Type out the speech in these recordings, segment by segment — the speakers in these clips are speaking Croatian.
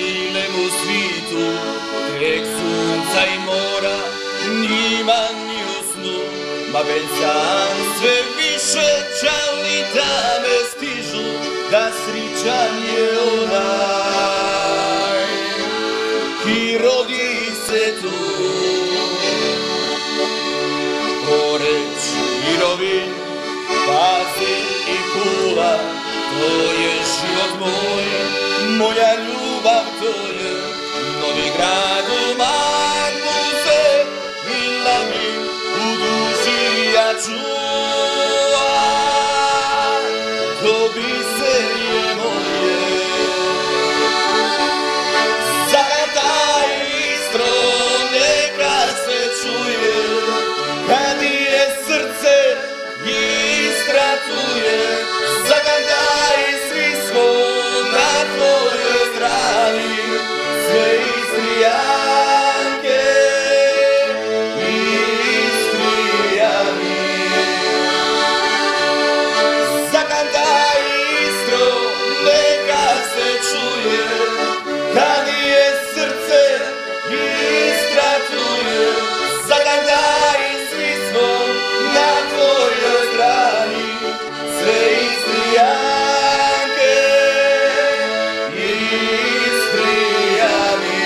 cijelemu svitu, tek sunca i mora, nima ni u snu. Ma već sam sve više čalita me stižu, da sričan je onaj ki rodi se tu. Poreć i Rovinj, Pazin i Pula, to je život moj, moja ljubav to je. Novi Grad u Magmuze i Labin u duši ja čuvam, to biserje moje. Zagadaj Istro, neka se čuje, kad je srce Istra tu je. Zagadaj svi smo na tvojoj strani, sve Istrijanke i Istrijani. Zagadaj Istro, neka se čuje, kad je srce Istra tu je. Zagadaj svi smo na tvojoj strani, sve Istrijanke i Istrijani.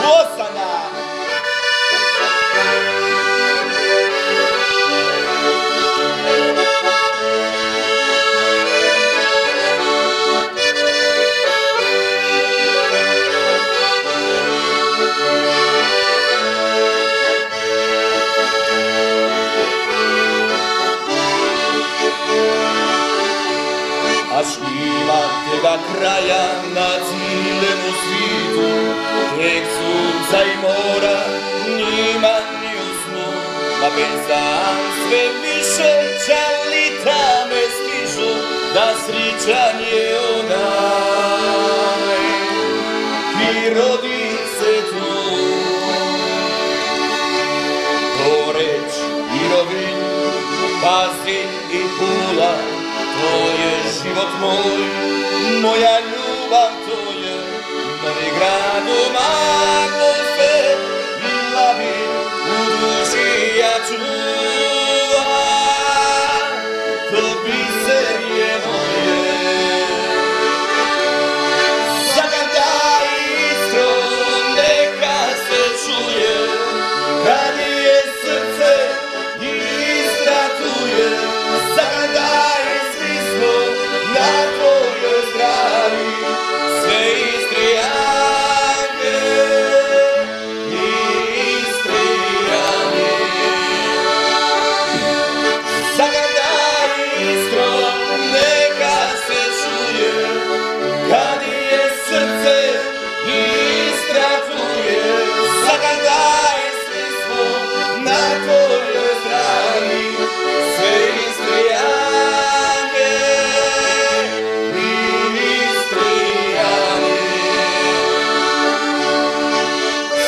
Osana! Až ima tega kraja na cijelemu svitu, tek sunca i mora, nima ni u snu. Ma već sam sve više čalita me stižu, da sričan je onaj ki rodi se tu. Poreć i Rovinj, Pazin i Pula, to je život moj, moja ljubav to je. Novi Grad u Magmuze i Labin u duši ja čuvam, to biserje moje. Zagadaj Istro, neka se čuje, kad je srce Istra tu je. Zagadaj svi smo na tvojoj strani, sve Istrijanke i Istrijani. Zagadaj Istro, neka se čuje, kad je srce Istra tu je. Zagadaj svi smo na tvojoj strani, sve Istrijanke i Istrijani.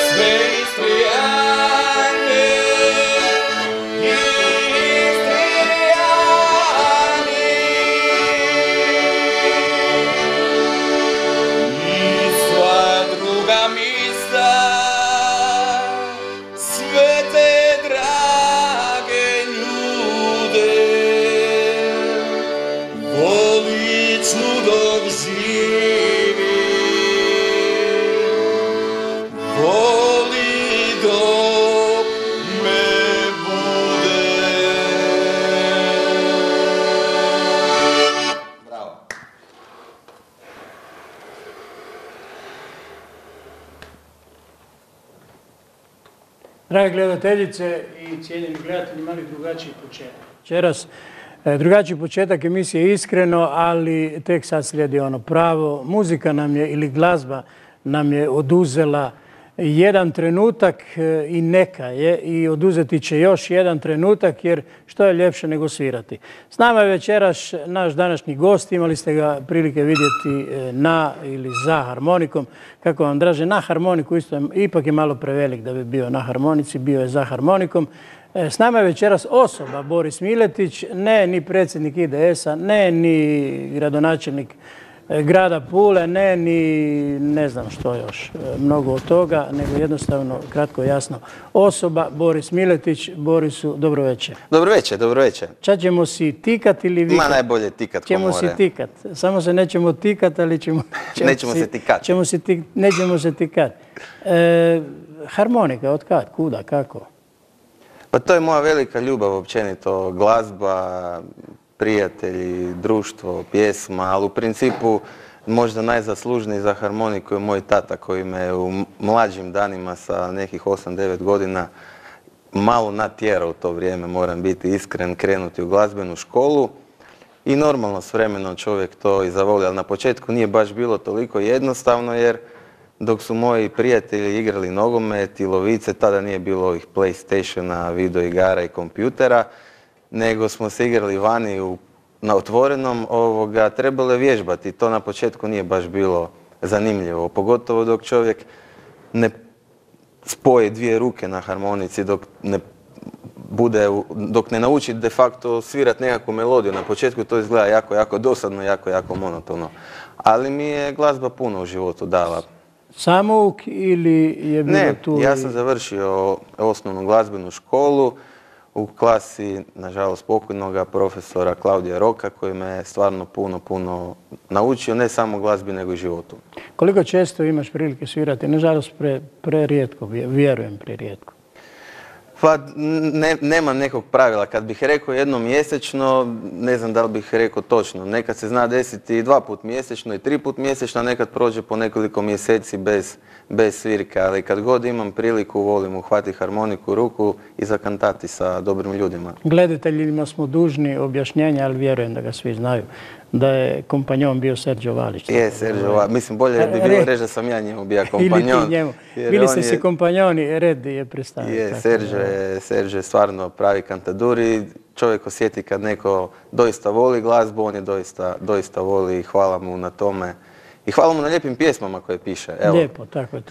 Sve Istrijanke i Istrijani. I sva druga mista, sve te drage ljude, volit ću dok živim, voli dok me bude. Bravo. Drage gledateljice i cijenjeni gledatelji, mali drugačiji početak. Večeras drugačiji početak emisije Iskreno, ali tek sad slijedi ono pravo. Muzika nam je, ili glazba nam je oduzela jedan trenutak i neka je, i oduzeti će još jedan trenutak, jer što je ljepše nego svirati. S nama je večeras naš današnji gost, imali ste ga prilike vidjeti na ili za harmonikom, kako vam draže. Na harmoniku isto ipak je malo prevelik da bi bio na harmonici, bio je za harmonikom. S nama je večeras osoba Boris Miletić, ne ni predsjednik IDS-a, ne ni gradonačelnik grada Pule, ne ni ne znam što još mnogo od toga, nego jednostavno, kratko i jasno, osoba Boris Miletić. Borisu, dobro večer. Dobro večer, dobro večer. Čad ćemo si tikat ili vikat? Ma najbolje tikat ko more. Ćemo si tikat. Samo se nećemo tikat, ali ćemo... Nećemo se tikat. Nećemo se tikat. Harmonika, od kad, kuda, kako? Pa to je moja velika ljubav općenito, glazba, prijatelji, društvo, pjesma, ali u principu možda najzaslužniji za harmoniku je moj tata koji me u mlađim danima sa nekih 8-9 godina malo natjerao u to vrijeme, moram biti iskren, krenuti u glazbenu školu. I normalno s vremenom čovjek to i zavoli, ali na početku nije baš bilo toliko jednostavno jer dok su moji prijatelji igrali nogomet i lovice, tada nije bilo ovih PlayStationa, videoigara i kompjutera, nego smo se igrali vani na otvorenom, trebalo je vježbati. To na početku nije baš bilo zanimljivo, pogotovo dok čovjek ne spoji dvije ruke na harmonici, dok ne nauči de facto svirati nekakvu melodiju. Na početku to izgleda jako, jako dosadno, jako, jako monotono. Ali mi je glazba puno u životu dala. Samouk ili je bilo tu? Ne, ja sam završio osnovnu glazbenu školu u klasi, nažalost, pokojnoga profesora Klaudija Roka koji me stvarno puno naučio, ne samo glazbi nego i životu. Koliko često imaš prilike svirati? Nažalost, prerijetko, vjerujem prerijetko. Pa nema nekog pravila. Kad bih rekao jednom mjesečno, ne znam da li bih rekao točno. Nekad se zna desiti i 2 put mjesečno i 3 put mjesečno, a nekad prođe po nekoliko mjeseci bez svirke. Ali kad god imam priliku, volim uhvatiti harmoniku u ruku i zakantati sa dobrim ljudima. Gledateljima smo dužni objašnjenja, ali vjerujem da ga svi znaju, da je kompanjon bio Sergio Valić. Je, Sergio Valić. Mislim, bolje bi bilo reći da sam ja njemu bio kompanjon. Ili ti njemu. Bili ste si kompanjoni, red je predstavio. Je, Sergio je stvarno pravi kantadur i čovjek osjeti kad neko doista voli glazbu, on je doista voli i hvala mu na tome. I hvala mu na lijepim pjesmama koje piše. Evo, lijepo, tako je.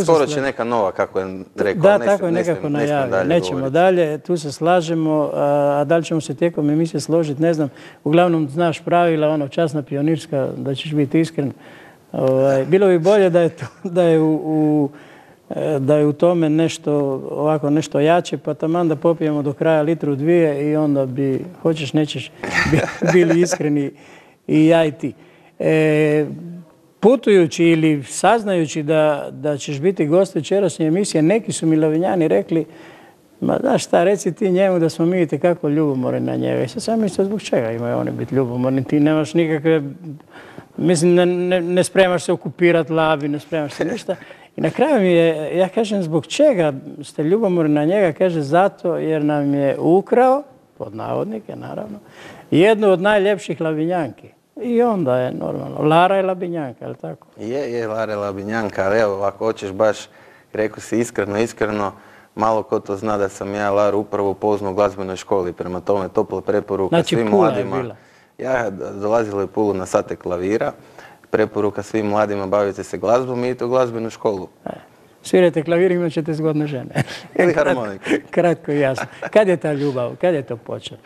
Skoro će neka nova, kako je rekao. Da, tako je nekako najavio. Nećemo dalje, tu se slažemo, a da li ćemo se tijekom emisije složiti, ne znam. Uglavnom znaš pravila, časna pionirska, da ćeš biti iskren. Bilo bi bolje da je u tome nešto jače, pa taman da popijemo do kraja litru 2 i onda bi, hoćeš nećeš, bili iskreni i ja i ti. Putujući ili saznajući da ćeš biti gost večerašnje emisije, neki su mi Lavinjani rekli, ma znaš šta, reci ti njemu da smo mi itekako ljubomorni na njega. I sad sam mislio zbog čega imaju oni biti ljubomorni, ti nemaš nikakve, mislim, ne spremaš se okupirati Labi, ne spremaš se ništa. I na kraju mi je, ja kažem, zbog čega ste ljubomorni na njega, kaže zato jer nam je ukrao, pod navodnike naravno, jednu od najljepših Lavinjanki. I onda je normalno. Lara je Labinjanka, je li tako? Je, Lara je Labinjanka, ali evo, ako hoćeš baš, rekao si iskreno, malo ko to zna da sam ja Laru upravo upoznao u glazbenoj školi, prema tome topla preporuka svim mladima. Znači Pula je bila? Ja dolazila u Pulu na sate klavira, preporuka svim mladima, bavite se glazbom i idite u glazbenu školu. Svirajte klavir, imat ćete zgodne žene. Ili harmoniku. Kratko i jasno. Kad je ta ljubav? Kad je to počelo?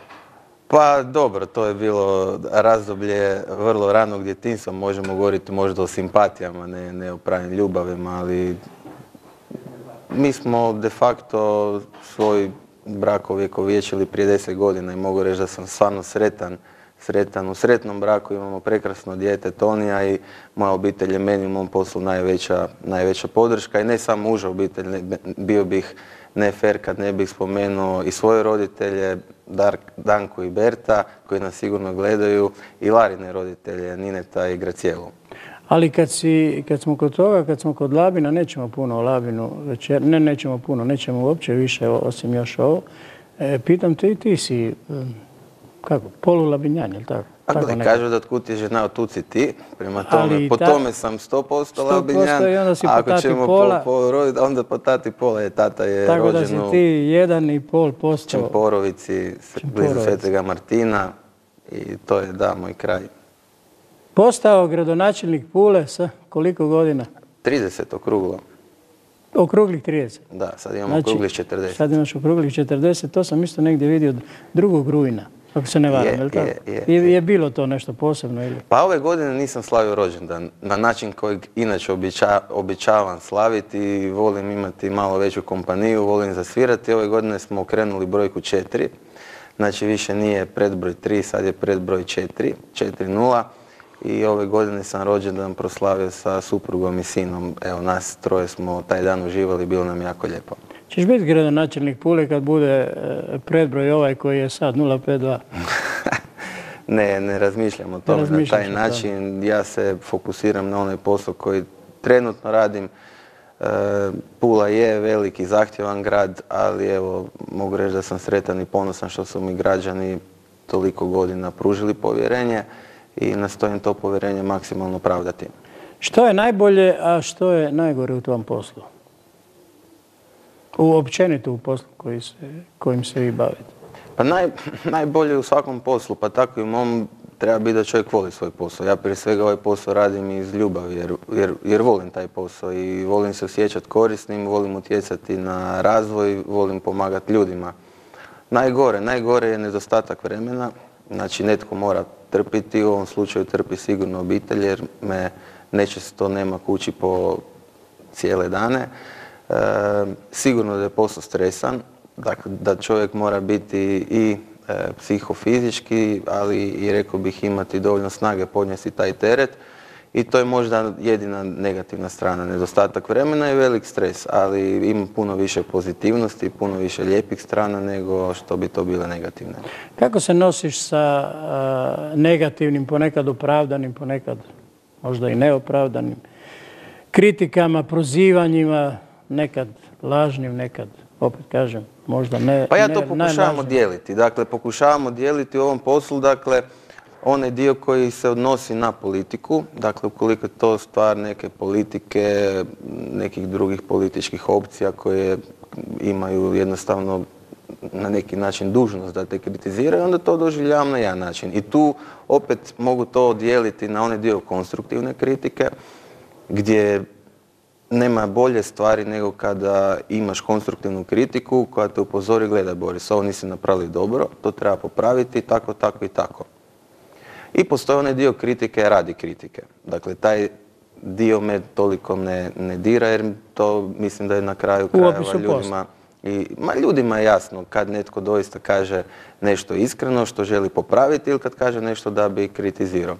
Pa dobro, to je bilo razdoblje vrlo ranog djetinjstva, možemo govoriti možda o simpatijama, ne o pravim ljubavima, ali mi smo de facto svoj brak ovjekovječili prije 10 godina i mogu reći da sam stvarno sretan. U sretnom braku imamo prekrasno dijete Tonija i moja obitelj je meni u mom poslu najveća podrška i ne samo uža obitelj, bio bih ne fer kad ne bih spomenuo i svoje roditelje, Danku i Berta, koji nas sigurno gledaju, i Larine roditelje, Nineta i Gracijelu. Ali kad smo kod toga, kad smo kod Labina, nećemo puno o Labinu večer, nećemo puno, nećemo uopće više osim još ovo. Pitam te i ti si, kako, polulabinjan, je li tako? Ako ne kažu da otkud je žena, otud si ti, prema tome, po tome sam 100% labinjan, a ako ćemo po roditi, onda po tati pola, je tata je rođen u... Tako da si ti 1,5%... Čemporovici, blizu Svetega Martina, i to je, da, moj kraj. Postao gradonačelnik Pule sa koliko godina? 30 okruglo. Okruglih 30? Da, sad imamo okruglih 40. Sad imaš okruglih 40, to sam isto negdje vidio 2. rujna. Ako se ne varam, je li tako? Je bilo to nešto posebno ili? Pa ove godine nisam slavio rođendan na način kojeg inače običavam slaviti i volim imati malo veću kompaniju, volim zasvirati. Ove godine smo okrenuli brojku 4, znači više nije predbroj 3, sad je predbroj 4, 4-0. I ove godine sam rođendan proslavio sa suprugom i sinom. Evo, nas troje smo taj dan uživali, bilo nam jako lijepo. Ćeš biti gradonačelnik Pule kad bude predbroj ovaj koji je sad 052? Ne razmišljam o tome na taj način. Ja se fokusiram na onaj posao koji trenutno radim. Pula je veliki, zahtjevan grad, ali evo, mogu reći da sam sretan i ponosan što su mi građani toliko godina pružili povjerenje i nastojim to povjerenje maksimalno pravdati. Što je najbolje, a što je najgore u tom poslu? Općenito u poslu kojim se vi bavite? Pa najbolje u svakom poslu, pa tako i u mom, treba biti da čovjek voli svoj posao. Ja prije svega ovaj posao radim iz ljubavi jer volim taj posao i volim se osjećati korisnim, volim utjecati na razvoj, volim pomagati ljudima. Najgore je nedostatak vremena, znači netko mora trpiti, u ovom slučaju trpi sigurno obitelj jer me nečesto nema kući po cijele dane. Sigurno da je posao stresan, dakle da čovjek mora biti i psihofizički, ali i rekao bih imati dovoljno snage podnijeti taj teret i to je možda jedina negativna strana. Nedostatak vremena je velik stres, ali ima puno više pozitivnosti, puno više lijepih strana nego što bi to bile negativne. Kako se nosiš sa negativnim, ponekad opravdanim, ponekad možda i neopravdanim kritikama, prozivanjima, nekad lažnim, nekad, opet kažem, možda ne. Pa ja to pokušavamo dijeliti. Dakle, pokušavamo dijeliti u ovom poslu, dakle, onaj dio koji se odnosi na politiku, dakle, ukoliko je to stvar neke politike, nekih drugih političkih opcija koje imaju jednostavno na neki način dužnost da te kritiziraju, onda to doživljavam na jedan način. I tu opet mogu to dijeliti na onaj dio konstruktivne kritike, gdje nema bolje stvari nego kada imaš konstruktivnu kritiku koja te upozori, gledaj Boris, ovo nisi napravili dobro, to treba popraviti, tako, tako i tako. I postoji onaj dio kritike radi kritike. Dakle, taj dio me toliko ne dira jer to mislim da je na kraju krajeva ljudima je jasno kad netko doista kaže nešto iskreno što želi popraviti ili kad kaže nešto da bi kritizirao.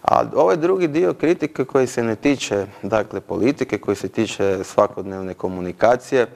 A ovaj drugi dio kritike koji se ne tiče, dakle, politike, koji se tiče svakodnevne komunikacije,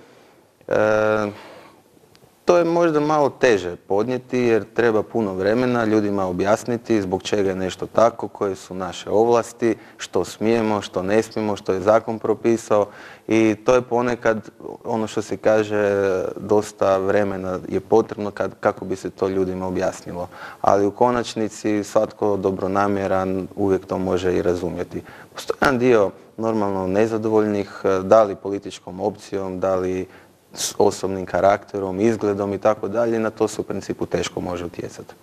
to je možda malo teže podnijeti jer treba puno vremena ljudima objasniti zbog čega je nešto tako, koje su naše ovlasti, što smijemo, što ne smijemo, što je zakon propisao i to je ponekad ono što se kaže dosta vremena je potrebno kako bi se to ljudima objasnilo. Ali u konačnici svatko dobronamjeran uvijek to može i razumjeti. Postoji jedan dio normalno nezadovoljnih, da li političkom opcijom, da li s osobnim karakterom, izgledom i tako dalje, na to se u principu teško može utjecati.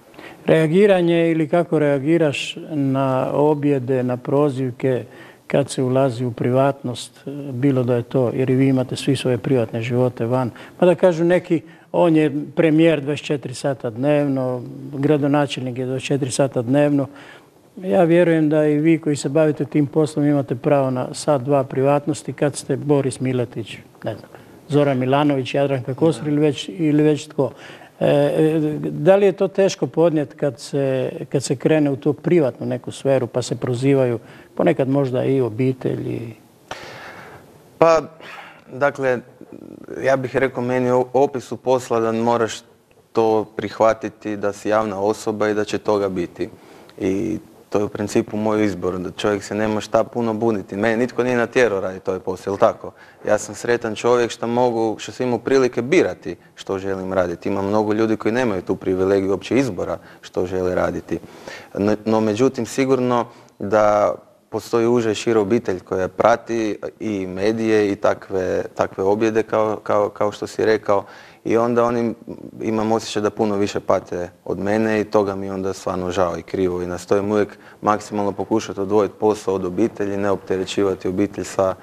Reagiranje ili kako reagiraš na objede, na prozivke kad se ulazi u privatnost, bilo da je to, jer i vi imate svi svoje privatne živote van, pa da kažu neki, on je premijer 24 sata dnevno, gradonačelnik je 24 sata dnevno. Ja vjerujem da i vi koji se bavite tim poslom imate pravo na sat, dva privatnosti kad ste Boris Miletić, ne znam, Zoran Milanović, Jadranka Kosor ili već tko. Da li je to teško podnijeti kad se krene u tu privatnu neku sferu pa se prozivaju ponekad možda i obitelji? Pa, dakle, ja bih rekao meni u opisu posla da moraš to prihvatiti da si javna osoba i da će toga biti. I to je u principu moj izbor, da čovjek se nema šta puno buniti. Mene nitko nije natjerao raditi ovaj posao, jel tako? Ja sam sretan čovjek što sam imao prilike birati što želim raditi. Ima mnogo ljudi koji nemaju tu privilegiju uopće izbora što žele raditi. No, međutim, sigurno da postoji uža i šira obitelj koja prati i medije i takve objede kao što si rekao. I onda oni, imam osjećaj da puno više pate od mene i toga mi onda stvarno žao i krivo. I nastojim uvijek maksimalno pokušati odvojiti posao od obitelji, ne opterećivati obitelj sa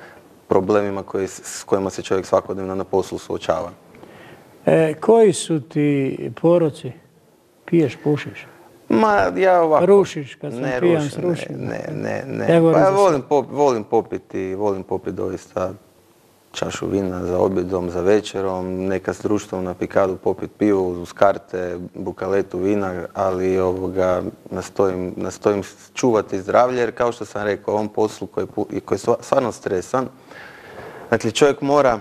problemima s kojima se čovjek svakodnevno na poslu suočava. Koji su ti poroci? Piješ, pušiš? Ma, ja ovako... Rušiš, kad sam pijan, srušim. Ne. Pa volim popiti doista čašu vina za objedom, za večerom, neka s društvom na pikadu popiti pivo uz karte, bukaletu vina, ali nastojim čuvati zdravlje, jer kao što sam rekao, ovom poslu koji je stvarno stresan, dakle čovjek mora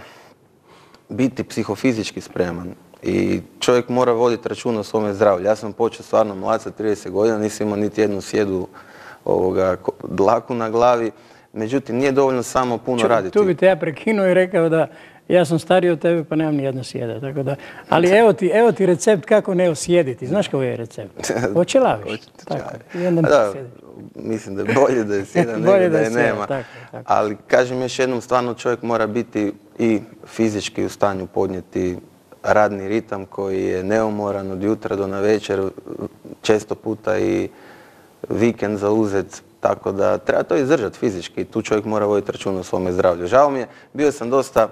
biti psihofizički spreman i čovjek mora voditi računa o svome zdravlju. Ja sam počeo stvarno mlad sa 30 godina, nisam imao niti jednu sjedu dlaku na glavi. Međutim, nije dovoljno samo puno raditi. Tu bi te ja prekinuo i rekao da ja sam stariji od tebe pa nemam ni jedno sjede. Tako da, ali evo ti recept kako ne osjediti. Znaš koji je recept? Očelaviš. Mislim da je bolje da je sjedan nego da je nema. Ali kažem još jednom, stvarno čovjek mora biti i fizički u stanju podnijeti radni ritam koji je neumoran od jutra do navečer, često puta i vikend zauzet. Tako da treba to izdržati fizički i tu čovjek mora voditi računa o svome zdravlju. Žao mi je, bio sam dosta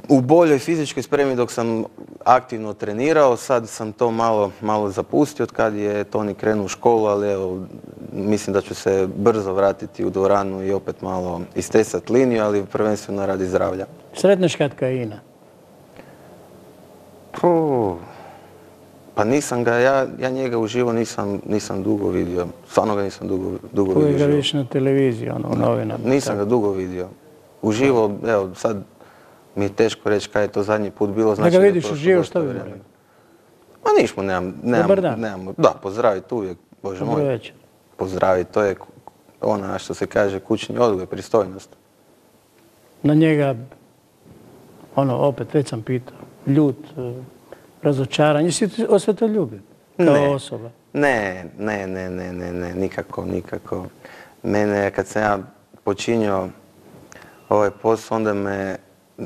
u boljoj fizičkoj spremi dok sam aktivno trenirao, sad sam to malo zapustio od kad je Toni krenuo u školu, ali evo, mislim da ću se brzo vratiti u dvoranu i opet malo istesati liniju, ali prvenstveno radi zdravlja. Sretneš Katkaina? Pa nisam ga, ja njega uživo nisam dugo vidio. Stvarno ga nisam dugo vidio. Uvijek ga vidiš na televiziji, u novinama. Nisam ga dugo vidio. Uživo, evo, sad mi je teško reći kada je to zadnji put bilo. Da ga vidiš uživo, što bi morali? Ma nišmo, nemamo. Da, pozdraviti uvijek, Bože moj. Dobro večer. Pozdraviti, to je ona što se kaže kućni odgoj, pristojnost. Na njega, opet već sam pitao, ljut, razočaran. Jesi osvetoljubio kao osoba? Ne, nikako. Mene, kad sam ja počinio ovaj posao, onda me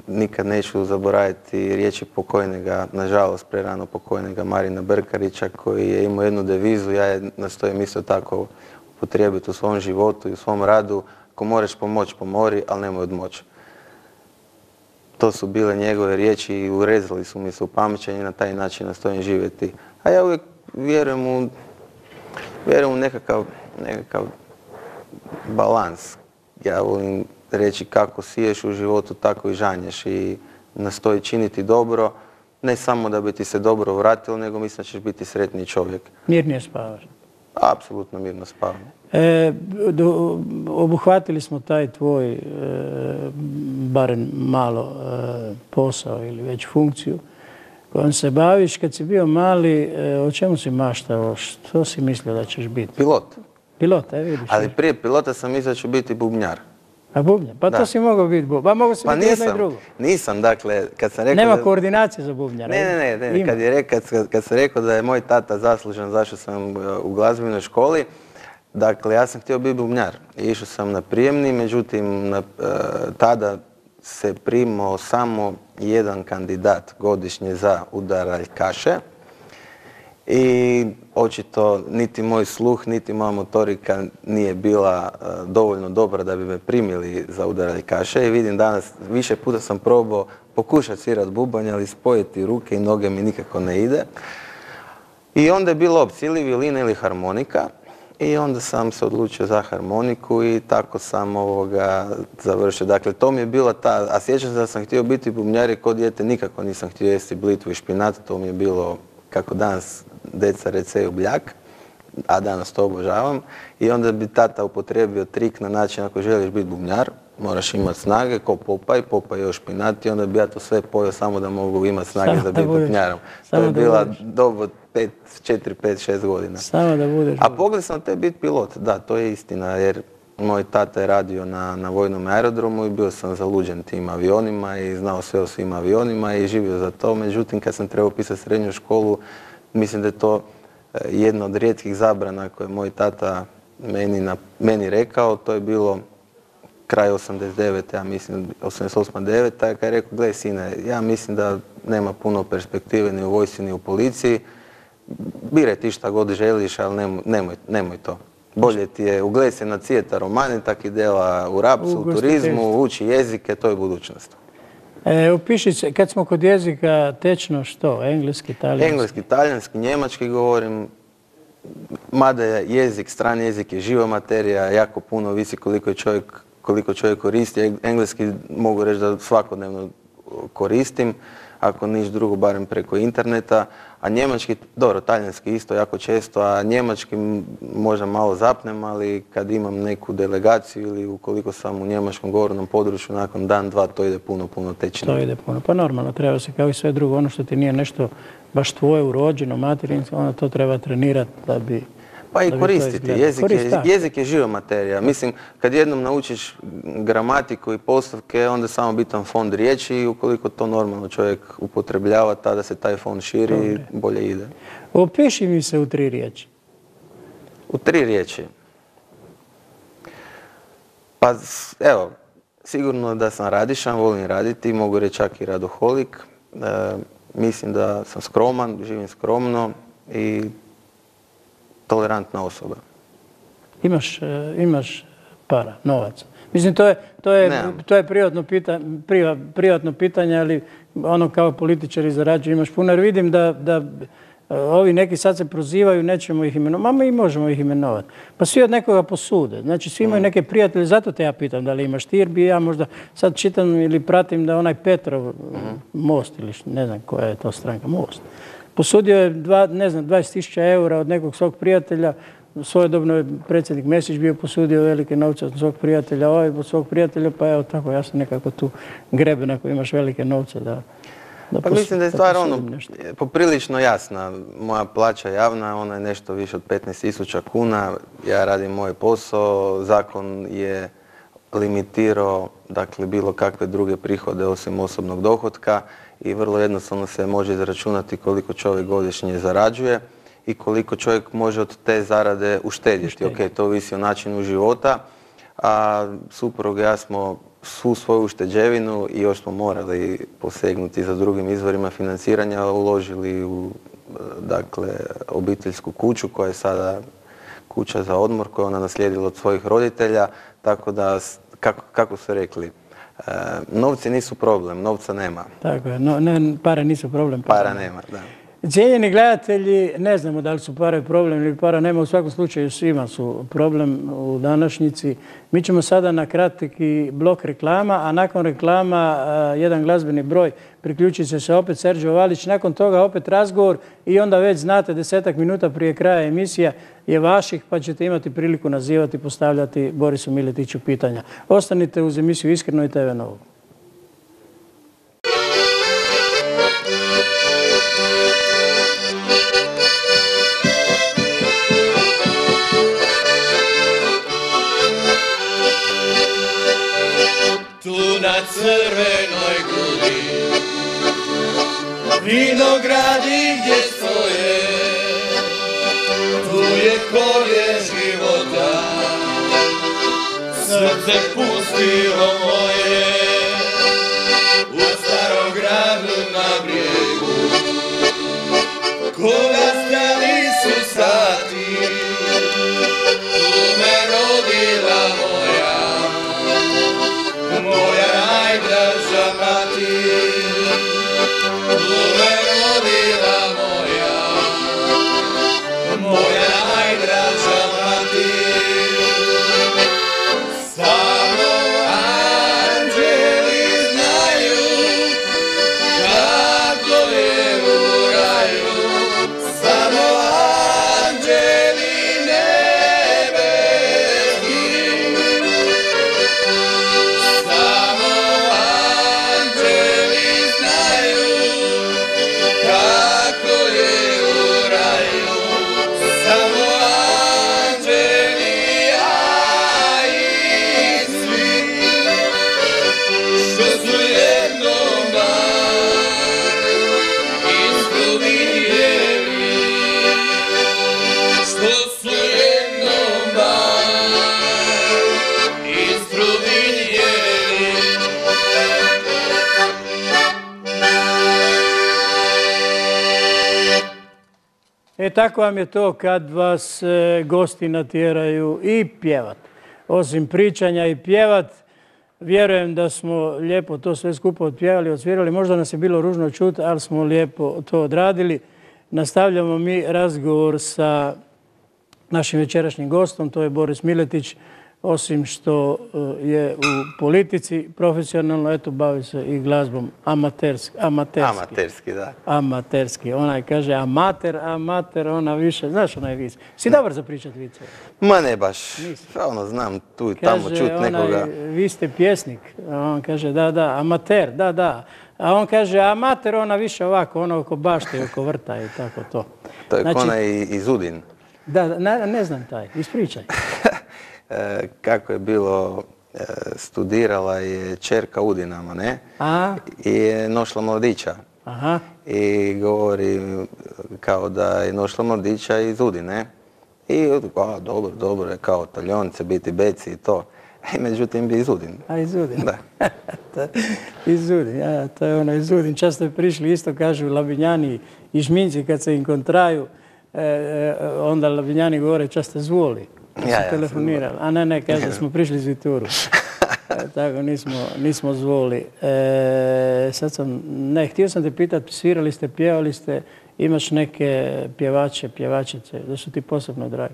nikad neću zaboraviti riječi pokojnega, nažalost prerano pokojnega Marina Brkarića, koji je imao jednu devizu, ja je nastojim isto tako upotrijebiti u svom životu i u svom radu. Ako moraš pomoći, pomori, ali nemoj odmoći. To su bile njegove riječi i urezali su mi se u pamćenje i na taj način nastojim živjeti. A ja uvijek vjerujem u nekakav balans. Ja volim reći kako siješ u životu, tako i žanješ i nastoji činiti dobro, ne samo da bi ti se dobro vratilo, nego mislim da ćeš biti sretniji čovjek. Mirnije spavaš? Apsolutno mirno spavam. Obuhvatili smo taj tvoj, barem malo, posao ili već funkciju kojom se baviš. Kad si bio mali, o čemu si maštao? Što si mislio da ćeš biti? Pilot. Pilot, vidiš. Ali prije pilota sam mislio da ću biti bubnjar. A bubnjar? Pa to si mogao biti bubnjar. Pa mogao si biti jedno i drugo. Nisam, dakle, kad sam rekao... Nema koordinacije za bubnjara. Ne. Kad sam rekao da je moj tata zaslužan zašto sam u glazbenoj školi, dakle, ja sam htio biti bubnjar. Išao sam na prijemni, međutim, tada se primao samo jedan kandidat godišnje za udaraljkaše. I očito niti moj sluh, niti moja motorika nije bila dovoljno dobra da bi me primili za udaraljkaše. I vidim danas, više puta sam probao pokušati svirati bubanj, ali spojiti ruke i noge mi nikako ne ide. I onda je bilo opcija ili violina ili harmonika. I onda sam se odlučio za harmoniku i tako sam završio. Dakle, to mi je bila ta, a sjećam se da sam htio biti bubnjar i kod dijete nikako nisam htio jesti blitvu i špinat, to mi je bilo kako danas deca receju bljak, a danas to obožavam. I onda bi tata upotrijebio trik na način ako želiš biti bubnjar, moraš imati snage, ko Popaj još špinat i onda bi ja to sve pojeo samo da mogu imati snage za biti bubnjarom. To je bila doba 4, 5, 6 godina. Samo da budeš. A pogled sam te biti pilot, da, to je istina, jer moj tata je radio na vojnom aerodromu i bio sam zaluđen tim avionima i znao sve o svim avionima i živio za to. Međutim, kad sam trebao pisati srednju školu, mislim da je to jedna od rijetkih zabrana koje je moj tata meni rekao. To je bilo kraj 89. ja mislim, 88-9. Kad je rekao, gle sine, ja mislim da nema puno perspektive ni u vojsci ni u policiji. Biraj ti šta god želiš, ali nemoj to. Bolje ti je ugled se na Cijeta Romani, tak i dela u Rapsu, u turizmu, uči jezike, to je budućnost. Upiši se, kad smo kod jezika, tečno što? Engleski, talijanski? Engleski, talijanski, njemački govorim. Mada je jezik, strani jezik je živa materija, jako puno visi koliko čovjek koristi. Engleski mogu reći da svakodnevno koristim, ako niš drugo, barem preko interneta. A njemački, dobro, talijanski isto jako često, a njemački možda malo zapnem, ali kad imam neku delegaciju ili ukoliko sam u njemačkom govornom području, nakon dan, dva, to ide puno tečnije. To ide puno. Pa normalno, treba se kao i sve drugo, ono što ti nije nešto baš tvoje urođeno, materinsko, onda to treba trenirati da bi... Pa i koristiti. Jezik je živa materija. Mislim, kad jednom naučiš gramatiku i postavke, onda je samo bitan fond riječi i ukoliko to normalno čovjek upotrebljava, tada se taj fond širi i bolje ide. Opiši mi se u 3 riječi. U 3 riječi? Pa evo, sigurno da sam radišan, volim raditi, mogu reći čak i radoholik. Mislim da sam skroman, živim skromno i tolerantna osoba. Imaš para, novac. Mislim, to je privatno pitanje, ali ono kao političari zarađuju, imaš puno. Jer vidim da ovi neki sad se prozivaju, nećemo ih imenovati. Mi možemo ih imenovati. Pa svi od nekoga posude. Znači, svi imaju neke prijatelje, zato te ja pitam da li imaš ti, jer bi ja možda sad čitam ili pratim da onaj Petrov Most, ili ne znam koja je to stranka, Most, posudio je 20.000 eura od nekog svog prijatelja. Svojedobno je predsjednik Mesić bio posudio velike novce od svog prijatelja, od svog prijatelja, pa evo tako, ja sam nekako tu greben ako imaš velike novce da pa mislim da je stvar poprilično jasna. Moja plaća je javna, ona je nešto više od 15.000 kuna. Ja radim moj posao, zakon je limitirao dakle bilo kakve druge prihode osim osobnog dohotka i vrlo jednostavno se može izračunati koliko čovjek godišnje zarađuje i koliko čovjek može od te zarade uštedjeti. Ok, to ovisi o načinu života, a suprug i ja smo svu svoju ušteđevinu i još smo morali posegnuti za drugim izvorima financiranja, uložili u dakle, obiteljsku kuću koja je sada kuća za odmor koju ona naslijedila od svojih roditelja, tako da, kako su rekli, novci nisu problem, novca nema. Tako je, pare nisu problem. Para nema, da. Cijenjeni gledatelji, ne znamo da li su pare problem ili para nema, u svakom slučaju svima su problem u današnjici. Mi ćemo sada na kratki blok reklama, a nakon reklama jedan glazbeni broj, priključit će se opet Serđo Valić, nakon toga opet razgovor i onda već znate 10 minuta prije kraja emisija je vaših, pa ćete imati priliku nazivati, postavljati Borisu Miletiću pitanja. Ostanite uz emisiju Iskreno i TV Novog. Na crvenoj grudi vinogradi gdje stoje, tu je korijen života, srce pustilo moje. U starom gradu na brijegu, koga stali su sati, tu me rodila moja najdraža mati, tu me rodila moja najdraža mati. Samo anđeli znaju kako je u raju, samo anđeli Tako vam je to kad vas gosti natjeraju i pjevat. Osim pričanja i pjevat, Vjerujem da smo lijepo to sve skupo otpjevali, odsvirali. Možda nas je bilo ružno čuti, ali smo lijepo to odradili. Nastavljamo mi razgovor sa našim večerašnjim gostom, to je Boris Miletić. Osim što je u politici profesionalno, eto, bavi se i glazbom amaterski. Amaterski, da. Amaterski. Onaj kaže amater, ona više. Znaš onaj vic. Si dobar za pričat viceve? Ma ne baš. Ono, znam tu i tamo čut nekoga. Vi ste pjesnik. A on kaže da, amater, da. A on kaže amater, ona više ovako, ono oko bašte i oko vrta i tako to. To je onaj iz Udin. Da, ne znam taj. Ispričaj. Kako je bilo, studirala je čerka Udinama, ne? I je nošla mladića. Aha. I govori kao da je nošla mladića iz Udine. I dobro je kao Taljonce, biti beci i to. I međutim bi iz Udin. A iz Udin? Da. Iz Udin, to je ono iz Udin. Često je prišli, isto kažu Labinjani i Žminci kad se im kontraju, onda Labinjani govore često zvoli. Ja telefonirali. A ne, kaže, smo prišli iz Vituru. Tako, nismo zvoli. Sad htio sam te pitati, svirali ste, pjevali ste, imaš neke pjevače, pjevačice, da su ti posebno dragi?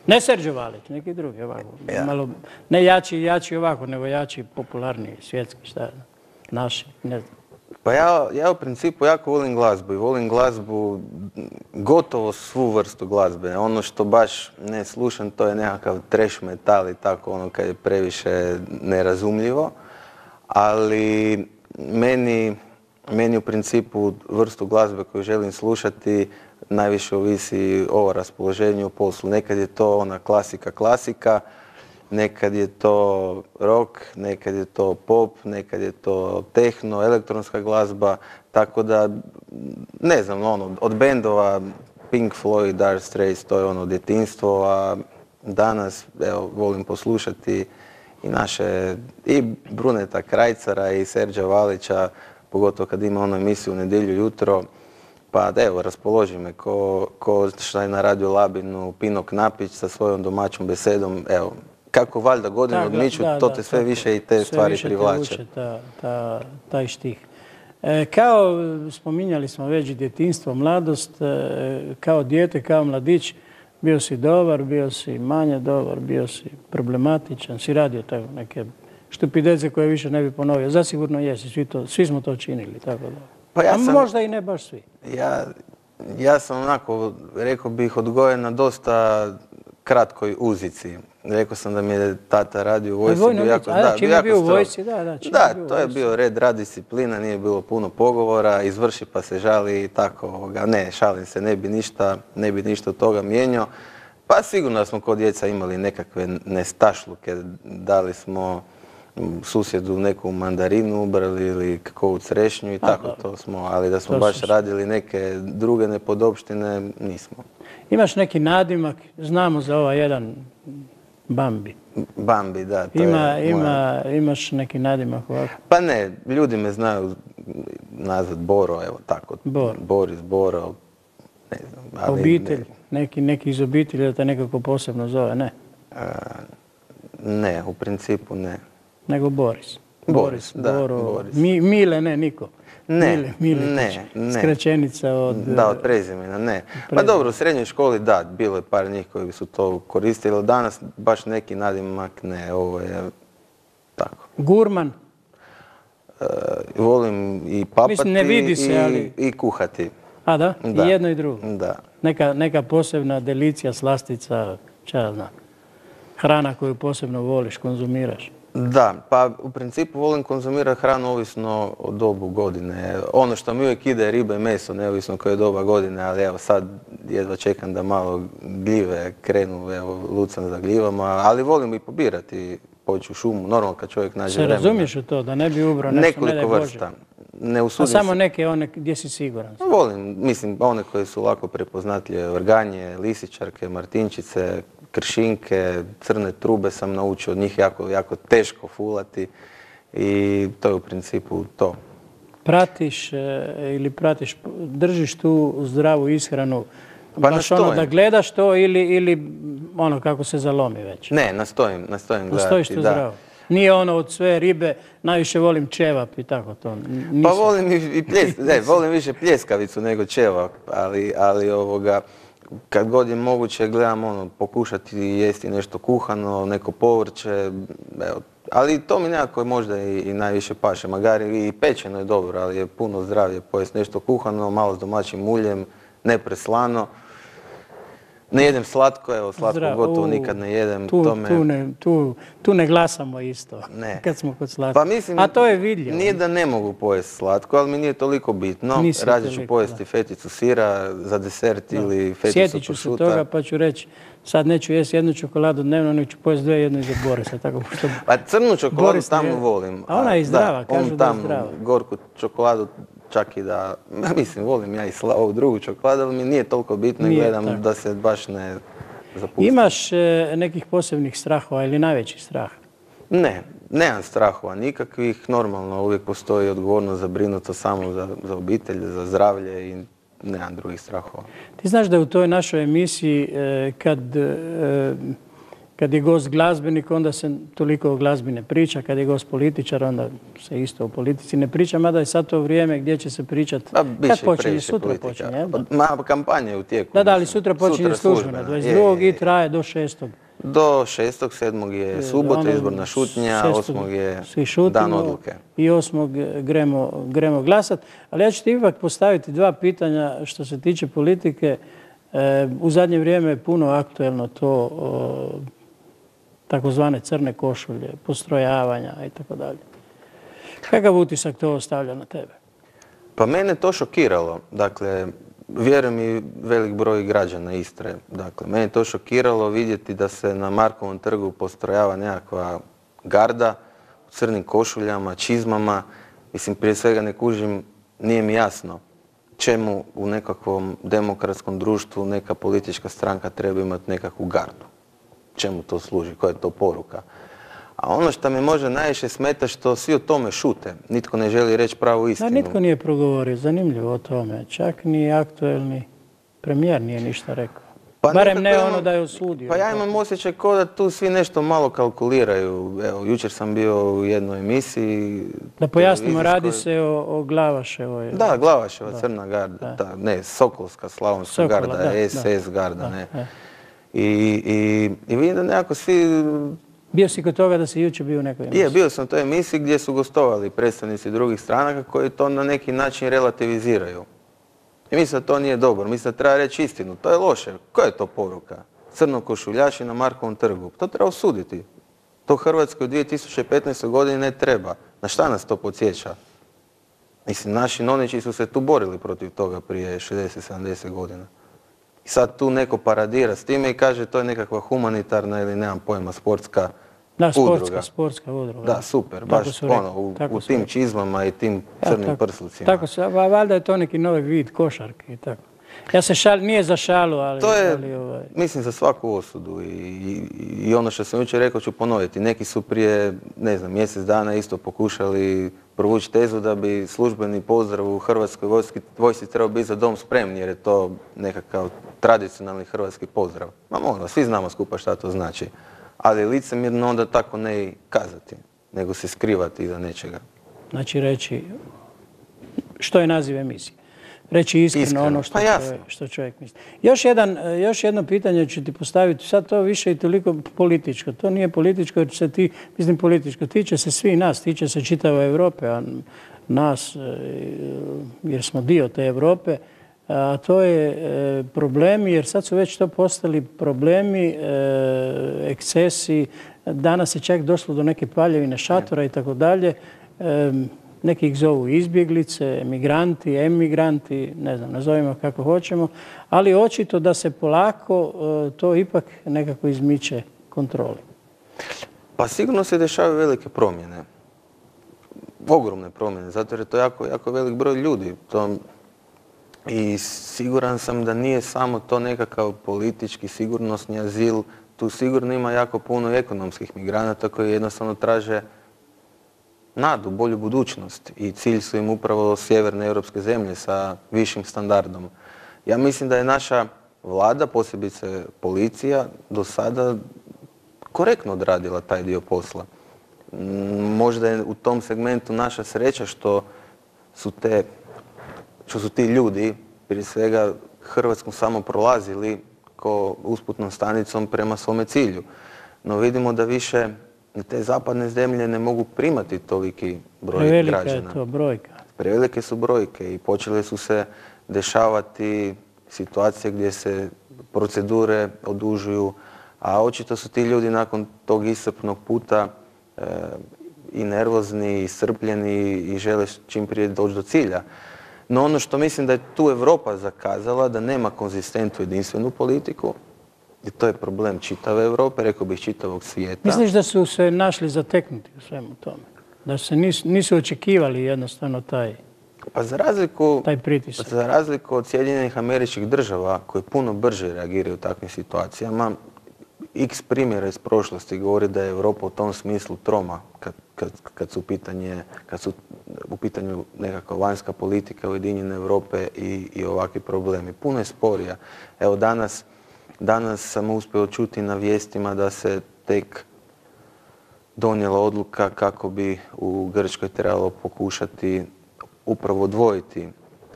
Ne Serđo Valić, neki drugi ovako. Malo, ne jači ovako, nego jači, popularniji, svjetski, šta, naši, ne znam. Pa ja u principu jako volim glazbu i volim glazbu, gotovo svu vrstu glazbe. Ono što baš ne slušam, to je nekakav trash metal i tako, ono kad je previše nerazumljivo. Ali meni u principu vrstu glazbe koju želim slušati najviše ovisi o raspoloženju, o poslu. Nekad je to ona klasika, nekad je to rock, nekad je to pop, nekad je to tehno, elektronska glazba, tako da, ne znam, ono, od bendova Pink Floyd, Dire Straits, to je ono djetinjstvo, a danas, evo, volim poslušati i Bruneta Krajcara i Serđa Valića, pogotovo kad ima onu emisiju u nedjelju jutro, pa da evo, raspoloži me ko što je na Radio Labinu Pino Knapić sa svojom domaćom besedom, evo, kako valjda godine odmiču, to te sve više i te stvari privlače. Sve više te uče taj štih. Kao, spominjali smo već djetinjstvo, mladost, kao dijete, kao mladić, bio si dobar, bio si manje dobar, bio si problematičan, si radio tako neke štupideze koje više ne bi ponovio. Zasigurno jesi, svi smo to činili, tako da. Pa a možda i ne baš svi. Ja sam onako, rekao bih, odgojen na dosta kratkoj uzici. Rekao sam da mi je tata radio u vojsci. Čim je bio u vojsci, da, to je bio red, rad, disciplina, nije bilo puno pogovora, izvrši pa se žali i tako. Ne, šalim se, ne bi ništa od toga mijenjao. Pa sigurno da smo kod djeca imali nekakve nestašluke, dali smo susjedu neku mandarinu ubrali ili kakovu crešnju i tako to smo, ali da smo baš radili neke druge nepodopštine, nismo. Imaš neki nadimak, znamo za ovaj jedan Bambi. Bambi, da. To je imaš neki nadimak ovako? Pa ne, ljudi me znaju nazvat Boro, evo tako. Boris, Boro, ne znam. Obitelj, neki iz obitelji da te nekako posebno zove, ne? Ne, u principu ne. Nego Boris. Boris. Mile, ne, niko. Ne. Skraćenica od... Da, od prezimena, ne. Pa dobro, u srednjoj školi da, bilo je par njih koji su to koristili, danas baš neki nadimak ne, ovo je tako. Gurman? Volim i papati. Mislim, ne vidi se, ali... I kuhati. A da? I jedno i drugo? Da. Neka posebna delicija, slastica, ča znam, hrana koju posebno voliš, konzumiraš? Da, pa u principu volim konzumirati hranu ovisno o dobu godine. Ono što mi uvijek ide je riba i meso, neovisno koje je doba godine, ali evo sad jedva čekam da malo gljive krenu, evo lucam za gljivama, ali volim i pobirati, poći u šumu, normalno kad čovjek nađe vremena. Se razumiješ u to, da ne bi ubrao nešto, nekoliko vrsta. A samo neke one gdje si siguran? Volim, mislim, one koje su lako prepoznatljive, vrganje, lisičarke, martinčice, kršinke, crne trube sam naučio, od njih jako teško fulati i to je u principu to. Držiš tu zdravu ishranu, pa baš ono da gledaš to ili ono kako se zalomi već? Ne, nastojim gledati. Nastojiš tu zdravo? Nije ono od sve ribe, najviše volim čevap i tako to. Pa volim i volim više pljeskavicu nego čevap, ali kad god je moguće gledam pokušati jesti nešto kuhano, neko povrće, evo. Ali to mi nekako možda i najviše paše. Magari i pečeno je dobro, ali je puno zdravlje pojesti nešto kuhano, malo s domaćim uljem, ne preslano. Ne jedem slatko, evo slatko gotovo nikad ne jedem. Tu ne glasamo isto, kad smo kod slatka. Pa mislim, a to je vidljivo. Nije da ne mogu pojesti slatko, ali mi nije toliko bitno. Rađe ću pojesti feticu sira za desert ili feticu pršuta. Sjetit ću se toga pa ću reći, sad neću jesti jednu čokoladu dnevno, nego ću pojesti dvije, jednu iza Borisa. Pa crnu čokoladu tamo volim. A ona je zdrava, kažu da je zdrava. Gorku čokoladu čak i da, mislim, volim ja i ovu drugu čokoladu, ali mi nije toliko bitno i gledam da se baš ne zapusti. Imaš nekih posebnih strahova ili najvećih straha? Ne, nemam strahova nikakvih. Normalno uvijek postoji odgovornost, zabrinutost samo za obitelj, za zdravlje i nemam drugih strahova. Ti znaš da u toj našoj emisiji kad je gost glazbenik, onda se toliko o glazbi ne priča. Kad je gost političar, onda se isto o politici ne priča. Mada je sad to vrijeme gdje će se pričati. Kad počinje? Sutra počinje. Kampanja je u tijeku. Da, ali sutra počinje službena. 22. i traje do 6. Do 6. 7. je subota, izborna šutnja, 8. je dan odluke. I 8. gremo glasat. Ali ja ću ti ipak postaviti dva pitanja što se tiče politike. U zadnje vrijeme je puno aktuelno to takozvane crne košulje, postrojavanja i tako dalje. Kakav utisak to ostavlja na tebe? Pa mene to šokiralo. Dakle, vjerujem i velik broj građana Istre. Dakle, mene to šokiralo vidjeti da se na Markovom trgu postrojava nekakva garda u crnim košuljama, čizmama. Mislim, prije svega ne kužim, nije mi jasno čemu u nekakvom demokratskom društvu neka politička stranka treba imati nekakvu gardu. Čemu to služi, koja je to poruka. A ono što me možda najviše smeta što svi o tome šute. Nitko ne želi reći pravu istinu. Nitko nije progovorio, zanimljivo o tome. Čak ni aktuelni premijer nije ništa rekao. Barem ne ono da je osudio. Pa ja imam osjećaj kao da tu svi nešto malo kalkuliraju. Evo, jučer sam bio u jednoj emisiji. Da pojasnimo, radi se o Glavaševoj. Da, Glavaševa crna garda. Ne, Sokolska slavonska garda, SS garda. I vidim da nekako svi... Bio si kod toga da si jučer bio u nekoj emisiji? Je, bio sam u toj emisiji gdje su gostovali predstavnici drugih stranaka koji to na neki način relativiziraju. I mislim da to nije dobro. Mislim da treba reći istinu. To je loše. Koja je to poruka? Crnokošuljaši na Markovom trgu. To treba osuditi. To Hrvatskoj u 2015. godini ne treba. Na šta nas to podsjeća? Mislim, naši nonići su se tu borili protiv toga prije 60-70 godina. I sad tu neko paradira s time i kaže to je nekakva humanitarna ili nemam pojma sportska udruga. Da, sportska udruga. Da, super. Baš u tim čizmama i tim crnim prslucima. Tako se, valjda je to neki novi vid košarke i tako. Ja se nije za šalu, ali... To je, mislim, za svaku osudu i ono što sam jučer rekao ću ponoviti. Neki su prije, ne znam, mjesec dana isto pokušali provući tezu da bi službeni pozdrav u Hrvatskoj vojsci trebao biti za dom spremni, jer je to nekakav tradicionalni hrvatski pozdrav. Ma možda, svi znamo skupa šta to znači. Ali licemjerno onda tako ne i kazati, nego se skrivati iza nečega. Znači reći, što je naziv emisije? Reći iskreno ono što čovjek misli. Još jedno pitanje ću ti postaviti, sad to više i toliko političko. To nije političko jer se tiče se svi nas, tiče se čitave Europe, a nas, jer smo dio te Europe, a to je problemi, jer sad su već to postali problemi, ekscesi, danas je čak došlo do neke paljevine šatora i tako dalje. Neki ih zovu izbjeglice, emigranti, emigranti, ne znam, nazovimo kako hoćemo, ali očito da se polako to ipak nekako izmiče kontroli. Pa sigurno se dešavaju velike promjene. Ogromne promjene, zato jer je to jako velik broj ljudi. I siguran sam da nije samo to nekakav politički sigurnosni azil. Tu sigurno ima jako puno ekonomskih migranata koji jednostavno traže nadu, bolju budućnost i cilj su im upravo sjeverne europske zemlje sa višim standardom. Ja mislim da je naša vlada, posebice policija, do sada korektno odradila taj dio posla. Možda je u tom segmentu naša sreća što su ti ljudi, prije svega, Hrvatsku samo prolazili ko usputnom stanicom prema svome cilju. No vidimo da više te zapadne zemlje ne mogu primati toliki broj građana. Prevelika je to brojka. Prevelike su brojke i počele su se dešavati situacije gdje se procedure odužuju, a očito su ti ljudi nakon tog iscrpnog puta i nervozni, i iscrpljeni i žele čim prije doći do cilja. No ono što mislim da je tu Europa zakazala, da nema konzistentnu jedinstvenu politiku, i to je problem čitave Europe, rekao bih čitavog svijeta. Misliš da su se našli zateknuti u svemu tome? Da se nisu očekivali jednostavno taj pritisak? Za razliku od Sjedinjenih Američkih Država, koje puno brže reagiraju u takvim situacijama, x primjera iz prošlosti govori da je Europa u tom smislu troma kad su u pitanju nekakva vanjska politika Ujedinjene Europe i ovakvi problemi. Puno je sporija. Evo danas sam uspio čuti na vijestima da se tek donijela odluka kako bi u Grčkoj trebalo pokušati upravo odvojiti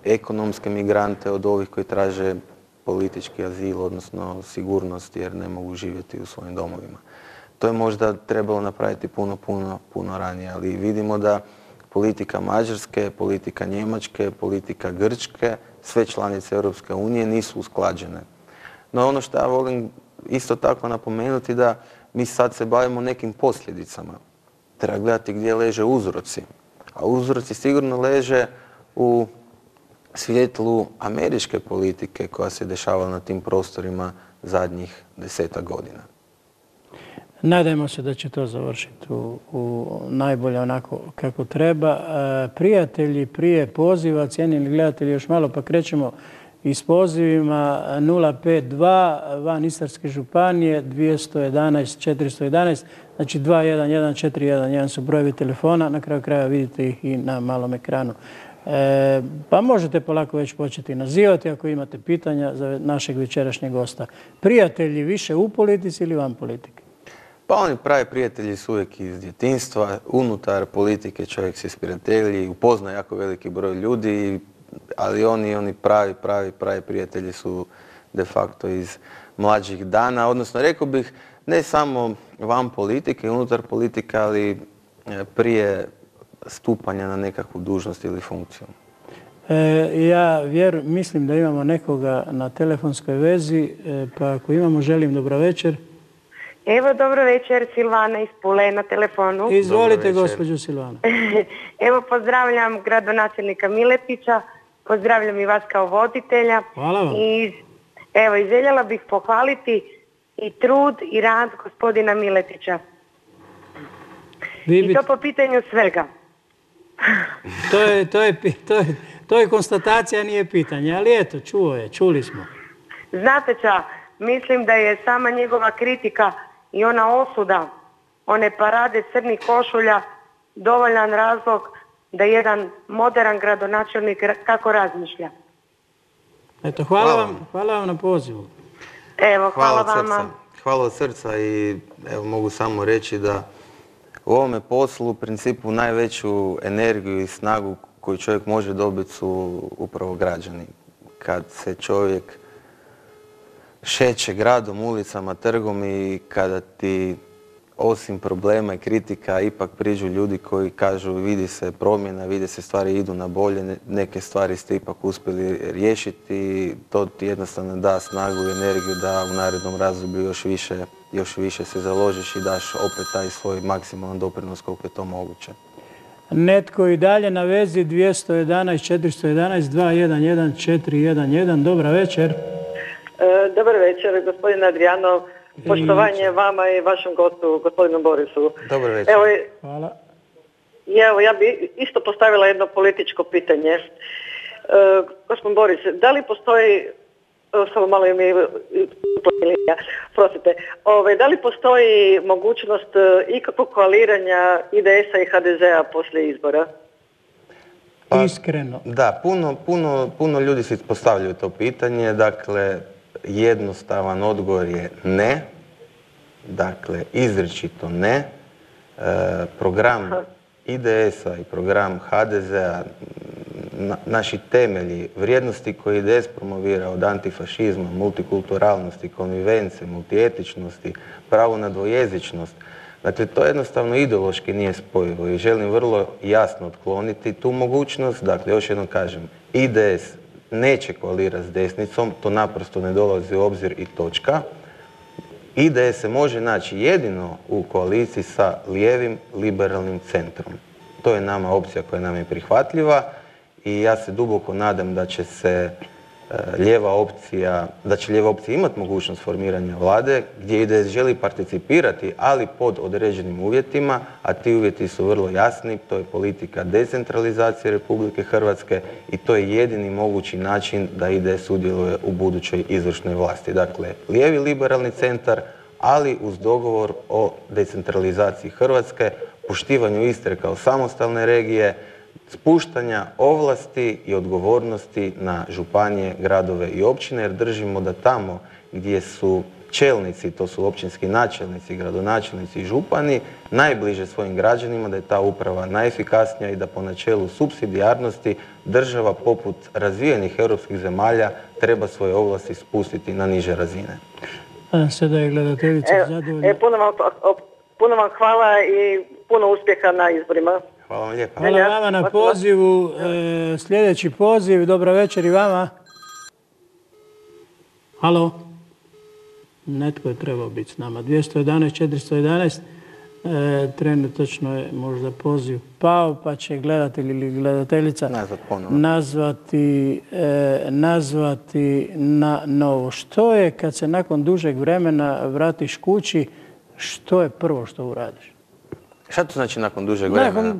ekonomske migrante od ovih koji traže politički azil, odnosno sigurnost jer ne mogu živjeti u svojim domovima. To je možda trebalo napraviti puno ranije, ali vidimo da politika Mađarske, politika Njemačke, politika Grčke, sve članice Europske unije nisu usklađene. No ono što ja volim isto tako napomenuti da mi sad se bavimo nekim posljedicama. Treba gledati gdje leže uzroci. A uzroci sigurno leže u svjetlu američke politike koja se dešavala na tim prostorima zadnjih 10-ak godina. Nadajmo se da će to završiti u najbolje onako kako treba. Prijatelji, prije poziva, cijenjeni gledatelji, još malo pa krećemo i s pozivima 052 van Istarske županije 211 411, znači 211 411 su brojevi telefona, na kraju kraja vidite ih i na malom ekranu. Pa možete polako već početi nazivati ako imate pitanja za našeg večerašnjeg gosta. Prijatelji više u politici ili van politike? Pa oni pravi prijatelji su uvijek iz djetinjstva, unutar politike čovjek se isprijatelji, upozna jako veliki broj ljudi, ali oni pravi prijatelji su de facto iz mlađih dana, odnosno rekao bih ne samo van politike, unutar politike, ali prije stupanja na nekakvu dužnost ili funkciju. Ja mislim da imamo nekoga na telefonskoj vezi, pa ako imamo želim dobro večer. Evo, dobro večer, Silvana iz Pule na telefonu. Izvolite, gospođo Silvana. Evo, pozdravljam gradonačelnika Miletića, pozdravljam i vas kao voditelja. Hvala vam. I željela bih pohvaliti i trud i rad gospodina Miletića. I to po pitanju svega. To je konstatacija, nije pitanje, ali eto, čuli smo. Znate ča, mislim da je sama njegova kritika i ona osuda, one parade crnih košulja, dovoljan razlog da jedan modern gradonačelnik kako razmišlja. Eto, hvala vam na pozivu. Evo, hvala vama. Hvala od srca i evo mogu samo reći da u ovome poslu u principu najveću energiju i snagu koju čovjek može dobiti su upravo građani. Kad se čovjek šeće gradom, ulicama, trgom i kada ti osim problema i kritika ipak priđu ljudi koji kažu vidi se promjena, vidi se stvari idu na bolje, neke stvari ste ipak uspjeli riješiti, to ti jednostavno da snagu i energiju da u narednom razdoblju još više se založiš i daš opet taj svoj maksimalan doprinos koliko je to moguće. Netko i dalje na vezi 211 411 211 411. Dobra večer. Dobar večer, gospodin Adrijanov. Poštovanje vama i vašem gostu, gospodinu Borisu. Dobar večer. Hvala. Evo, ja bi isto postavila jedno političko pitanje. Gospodin Boris, da li postoji, samo malo mi prostite, da li postoji mogućnost ikakvog koaliranja IDS-a i HDZ-a poslije izbora? Iskreno. Da, puno ljudi se postavljaju to pitanje, dakle, jednostavan odgovor je ne, dakle izričito ne, program IDS-a i program HDZ-a, naši temelji, vrijednosti koje IDS promovira od antifašizma, multikulturalnosti, konvivence, multietičnosti, pravo na dvojezičnost. Dakle, to jednostavno ideološki nije spojivo i želim vrlo jasno otkloniti tu mogućnost. Dakle, još jednom kažem, IDS neće koalirati s desnicom, to naprosto ne dolazi u obzir i točka. IDS se može naći jedino u koaliciji sa lijevim liberalnim centrom. To je nama opcija koja nam je prihvatljiva i ja se duboko nadam da će se lijeva opcija imati mogućnost formiranja vlade gdje IDS želi participirati, ali pod određenim uvjetima, a ti uvjeti su vrlo jasni. To je politika decentralizacije Republike Hrvatske i to je jedini mogući način da IDS sudjeluje u budućoj izvršnoj vlasti. Dakle, lijevi liberalni centar, ali uz dogovor o decentralizaciji Hrvatske, poštivanju Istre kao samostalne regije, spuštanja ovlasti i odgovornosti na županije, gradove i općine, jer držimo da tamo gdje su čelnici, to su općinski načelnici, gradonačelnici i župani, najbliže svojim građanima, da je ta uprava najefikasnija i da po načelu supsidijarnosti država poput razvijenih europskih zemalja treba svoje ovlasti spustiti na niže razine. Sada je gledateljica zadovoljna. Puno vam hvala i puno uspjeha na izborima. Hvala vam lijepa. Hvala vama na pozivu. Sljedeći poziv, dobra večer i vama. Halo? Netko je trebao biti s nama. 211 411. Trenutačno je možda poziv pao, pa će gledatelj ili gledateljica nazvati na novo. Što je kad se nakon dužeg vremena vratiš kući, što je prvo što uradiš? Šta to znači nakon dužeg vremena?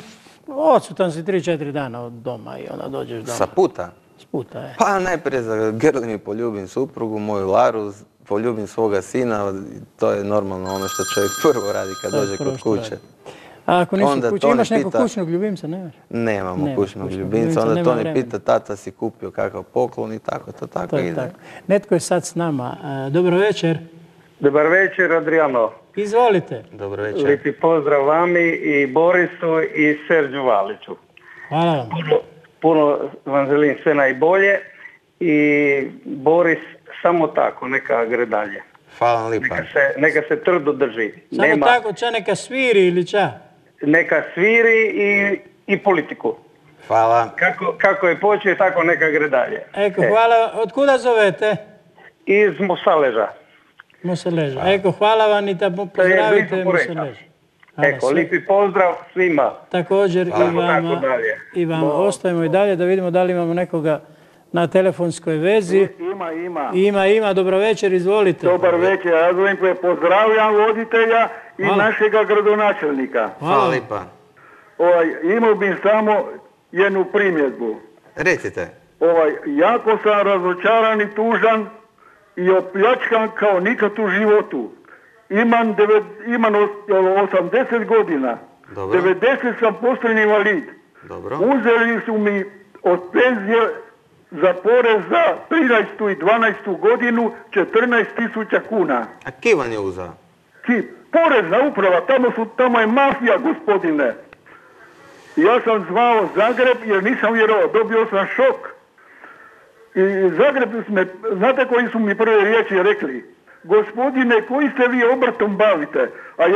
Odsutan si 3-4 dana od doma i onda dođeš doma. Sa puta? S puta, je. Pa najprije zagrlim i poljubim suprugu, moju Laru, poljubim svoga sina, to je normalno ono što čovjek prvo radi kad dođe kod kuće. A ako nisi kući, imaš nekog kućnog ljubimca, nemaš? Nemamo kućnog ljubimca, onda to ne pita, tata si kupio kakav poklon i tako, to tako ide. Netko je sad s nama. Dobro večer. Dobar večer, Adriano. Izvolite. Dobro večer. Lijepi pozdrav vami i Borisu i Serđu Valiću. Hvala vam. Puno vam želim sve najbolje i Boris samo tako, neka gre dalje. Hvala vam lijepa. Neka se tvrdo drži. Samo tako, ča neka sviri ili ča? Neka sviri i politiku. Hvala. Kako je počeo, tako neka gre dalje. Eko, hvala. Od kuda zovete? Iz Mosaleža. Mosaleža. Eko, hvala vam i da pozdravite Mosaleža. Eko, lijepi pozdrav svima. Također i vama. Ostajemo i dalje da vidimo da li imamo nekoga na telefonskoj vezi. Ima. Dobro večer, izvolite. Dobar večer, ja zovem koje pozdravljam voditelja i našega gradonačelnika. Hvala lijepa. Imao bih samo jednu primjedbu. Recite. Jako sam razočaran i tužan i opljačkan kao nikad u životu. Imam 80 godina. Dobro. 90 sam postran invalid. Dobro. Uzeli su mi od penzije za porez za 13. i 12. godinu 14.000 kuna. A ki vam je uzao? Porezna uprava, tamo je mafija, gospodine. Ja sam zvao Zagreb jer nisam vjerovao, dobio sam šok. I Zagreb, znate koji su mi prve riječi rekli? Gospodine, koji se vi obrtom bavite? A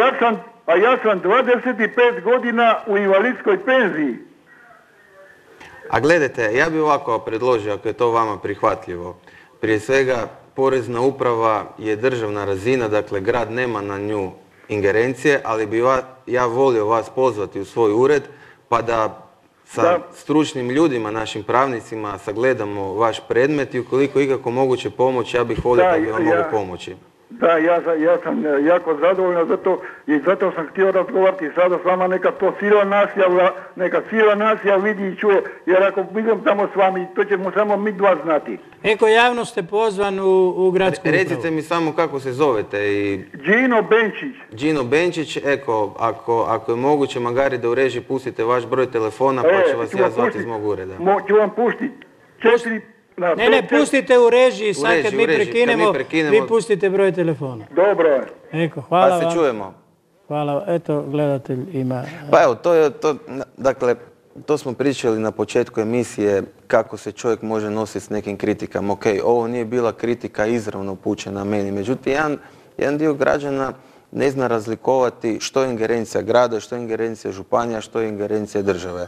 ja sam 25 godina u invalidskoj penziji. A gledajte, ja bih ovako predložio, ako je to vama prihvatljivo. Prije svega, porezna uprava je državna razina, dakle grad nema na nju ingerencije, ali bi ja volio vas pozvati u svoj ured, pa da sa stručnim ljudima, našim pravnicima, sagledamo vaš predmet i ukoliko ikako moguće pomoći, ja bih volio da bi vam mogu pomoći. Da, ja sam jako zadovoljan zato sam htio razgovarati sada s vama, neka cijela nacija vidi i čuje, jer ako budem tamo s vami, to ćemo samo mi dva znati. Eko, javno ste pozvan u gradsku upravu. Recite mi samo kako se zovete i... Đino Benčić, eko, ako je moguće, magari da u režiji pustite vaš broj telefona, pa ću vas ja zvati iz mog ureda. Ću vam pustiti. Ne, pustite u režiji, sad kad mi prekinemo, vi pustite broj telefona. Dobro. Eko, hvala vam. Pa se čujemo. Hvala. Eto, gledatelj ima... Pa evo, dakle, to smo pričali na početku emisije kako se čovjek može nositi s nekim kritikama. Ok, ovo nije bila kritika izravno upućena meni, međutim, jedan dio građana ne zna razlikovati što je ingerencija grada, što je ingerencija županija, što je ingerencija države.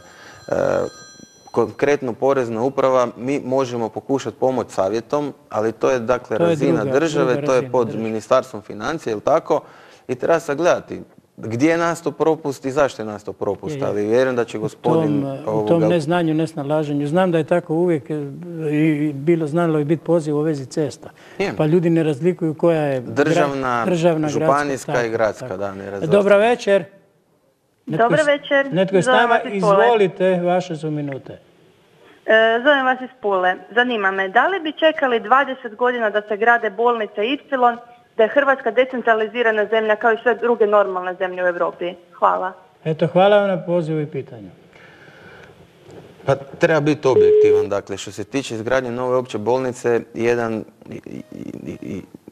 Konkretno porezna uprava, mi možemo pokušati pomoći savjetom, ali to je dakle razina države, to je pod Ministarstvom financija, ili tako? I treba sagledati gdje je nastao propust i zašto je nastao propust, ali vjerujem da će gospodin... U tom neznanju, nesnalaženju. Znam da je tako uvijek i znalo je biti poziv u vezi cesta. Pa ljudi ne razlikuju koja je državna, županijska i gradska. Dobro večer. Dobro večer. Netko je s nama. Izvolite, vaše su minute. Zovem vas iz Pule. Zanima me, da li bi čekali 20 godina da se grade bolnice Y, da je Hrvatska decentralizirana zemlja kao i sve druge normalne zemlje u Europi? Hvala. Eto, hvala vam na pozivu i pitanju. Pa treba biti objektivan. Dakle, što se tiče izgradnje nove opće bolnice,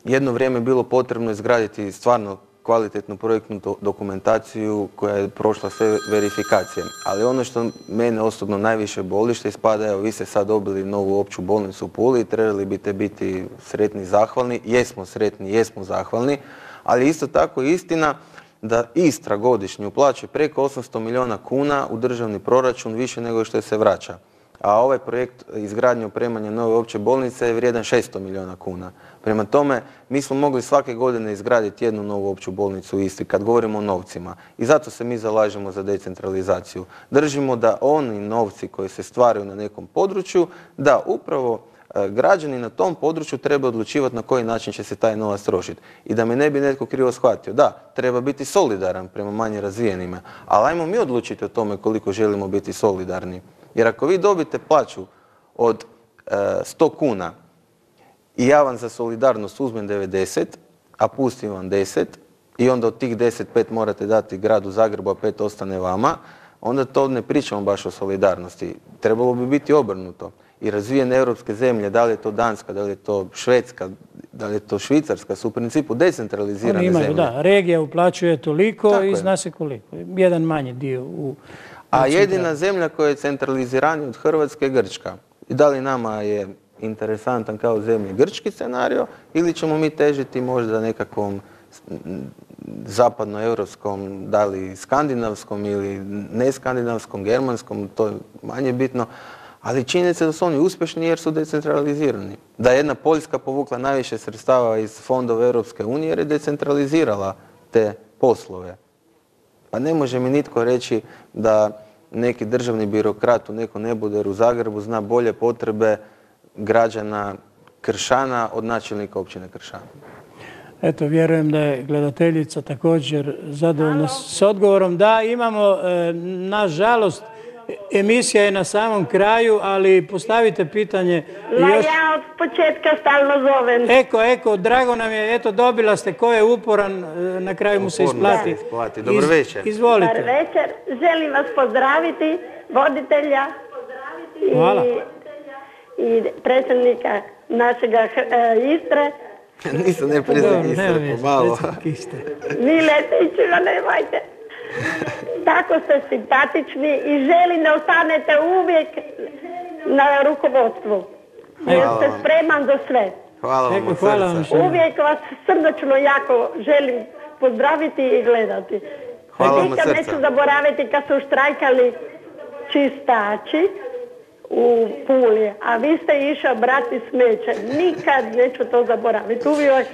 jedno vrijeme je bilo potrebno izgraditi stvarno kvalitetnu projektnu dokumentaciju koja je prošla sve verifikacije. Ali ono što mene osobno najviše boli, što ispada, evo vi ste sad dobili novu opću bolnicu u Puli i trebali biste biti sretni i zahvalni. Jesmo sretni, jesmo zahvalni, ali isto tako istina da Istra godišnje uplaćuje preko 800 milijuna kuna u državni proračun više nego što se vraća. A ovaj projekt izgradnje opremanja nove opće bolnice je vrijedan 600 milijuna kuna. Prema tome, mi smo mogli svake godine izgraditi jednu novu opću bolnicu u Istri kad govorimo o novcima. I zato se mi zalažemo za decentralizaciju. Držimo da oni novci koji se stvaraju na nekom području, da upravo građani na tom području treba odlučivati na koji način će se taj novac trošiti. I da me ne bi netko krivo shvatio. Da, treba biti solidaran prema manje razvijenima, ali ajmo mi odlučiti o tome koliko želimo biti solidarni. Jer ako vi dobite plaću od 100 kuna i ja vam za solidarnost uzmem 90, a pustim vam 10 i onda od tih 10, 5 morate dati gradu Zagrebu, a 5 ostane vama, onda to ne pričamo baš o solidarnosti. Trebalo bi biti obrnuto. I razvijene europske zemlje, da li je to Danska, da li je to Švedska, da li je to Švicarska, su u principu decentralizirane zemlje. Da, regija uplaćuje toliko i zna se koliko. Jedan manji dio u... A jedina zemlja koja je centraliziranija od Hrvatske je Grčka. I da li nama je interesantan kao zemlji grčki scenario ili ćemo mi težiti možda nekakvom zapadnoeuropskom, da li skandinavskom ili neskandinavskom, germanskom, to je manje bitno. Ali činjenica da su oni uspješni jer su decentralizirani. Da je jedna Poljska povukla najviše sredstava iz fondova Europske unije jer je decentralizirala te poslove. Pa ne može mi nitko reći da neki državni birokrat u nekom neboderu u Zagrebu zna bolje potrebe građana Kršana od načelnika općine Kršana. Eto, vjerujem da je gledateljica također zadovoljna s odgovorom. Da, imamo, nažalost, emisija je na samom kraju, ali postavite pitanje. Ma ja od početka stalno zovem. Eko, drago nam je, eto, dobila ste ko je uporan, na kraju mu se isplati. Dobar večer. Izvolite. Dobar večer, želim vas pozdraviti, voditelja i predsjednika našega Istre. Nisam ne predsjednik Istre, pomalo. Miletićeva, nemojte. Tako ste simpatični i želim da ostanete uvijek na rukovodstvu. Jer ste spreman za sve. Hvala vam od srca. Uvijek vas srdačno jako želim pozdraviti i gledati. Hvala vam od Nikad srca. neću zaboraviti kad su štrajkali čistači u Puli, a vi ste išao brati smeće. Nikad neću to zaboraviti. Uvijek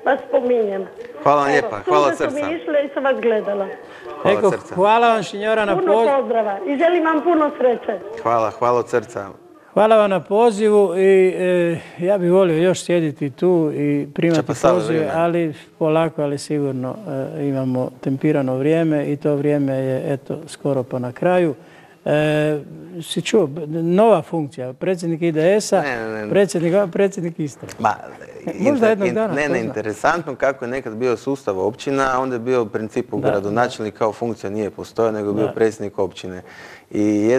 vas spominjem. Hvala vam lijepa, hvala od srca. Sutra su mi išle i sam vas gledala. Hvala vam, Šinjora, na pozivu. Puno pozdrava i želim vam puno sreće. Hvala od srca. Hvala vam na pozivu i ja bih volio još sjediti tu i primati pozive, ali polako, ali sigurno imamo tempirano vrijeme i to vrijeme je eto skoro pa na kraju. Si čuo, nova funkcija, predsjednik IDS-a, predsjednik Istre. Možda jednog dana. Ne, interesantno kako je nekad bio sustav općina, a onda je bio u principu gradonačelnik kao funkcija nije postojao, nego je bio predsjednik općine. I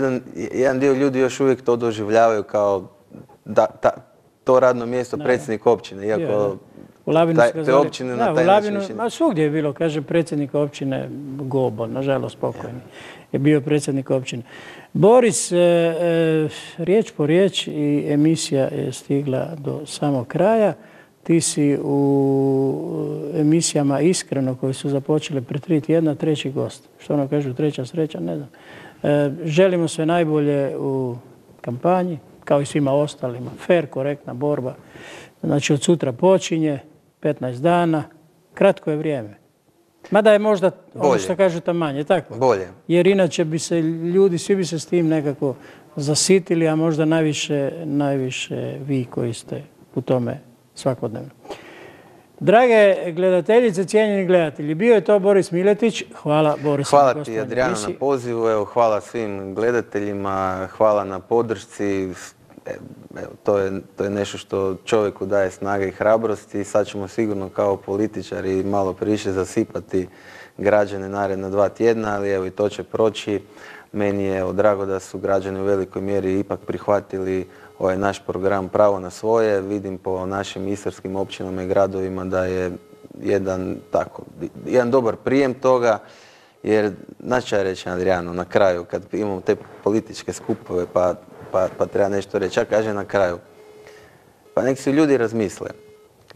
jedan dio ljudi još uvijek to doživljavaju kao to radno mjesto predsjednik općine, iako U Labinu su ga zvali. općine na taj način više. Ma svugdje je bilo, kaže predsjednik općine Gobo, nažalost pokojni, je bio predsjednik općine. Boris, riječ po riječ i emisija je stigla do samog kraja. Ti si u emisijama Iskreno koji su započele pred 3 tjedna treći gost. Što ono kažu, treća sreća, ne znam. Želimo sve najbolje u kampanji, kao i svima ostalima. Fer, korektna borba. Znači od sutra počinje, 15 dana, kratko je vrijeme. Mada je možda ono što kažu manje, tako? Bolje. Jer inače bi se ljudi, svi bi se s tim nekako zasitili, a možda najviše vi koji ste u tome svakodnevno. Drage gledateljice, cijenjeni gledatelji, bio je to Boris Miletić. Hvala Boris. Hvala ti Adriano na pozivu, evo, hvala svim gledateljima, hvala na podršci. Evo, to je nešto što čovjeku daje snage i hrabrosti i sad ćemo sigurno kao političari malo priše zasipati građane naredna 2 tjedna, ali evo i to će proći. Meni je drago da su građani u velikoj mjeri ipak prihvatili ovaj naš program Pravo na svoje. Vidim po našim istarskim općinama i gradovima da je jedan dobar prijem toga, jer znaš šta reći Adriano, na kraju kad imamo te političke skupove pa treba nešto reći. Ja kažem na kraju, pa nek se ljudi razmisle,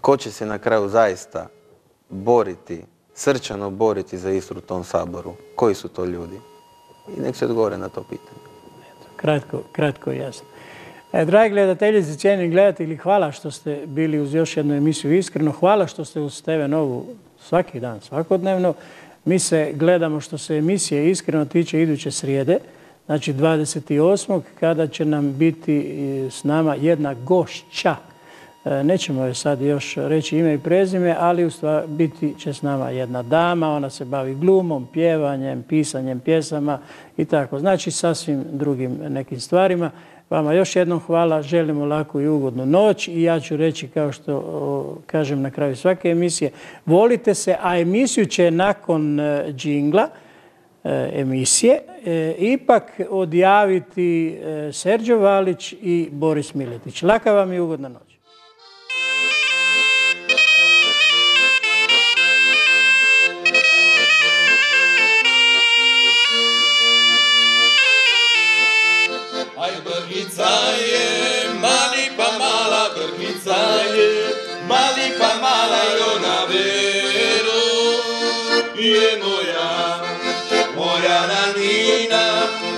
ko će se na kraju zaista boriti, srčano boriti za Istru u tom Saboru, koji su to ljudi? I nek se odgovore na to pitanje. Kratko i jasno. Dragi gledateljice, cijenjeni gledatelji, hvala što ste bili uz još jednu emisiju Iskreno. Hvala što ste uz TV Novu svaki dan, svakodnevno. Mi se gledamo što se emisije Iskreno tiče iduće srijede, znači 28. kada će nam biti s nama jedna gošća. Nećemo joj sad još reći ime i prezime, ali u stvari biti će s nama jedna dama. Ona se bavi glumom, pjevanjem, pisanjem pjesama i tako. Znači sasvim drugim nekim stvarima. Vama još jednom hvala, želimo laku i ugodnu noć i ja ću reći kao što kažem na kraju svake emisije, volite se, a emisiju će nakon džingla emisije ipak odjaviti Serđo Valić i Boris Miletić. Laka vam i ugodna noć. Vrhnica je mali pa mala, vrhnica je mali pa mala, ona vero je moja nanina,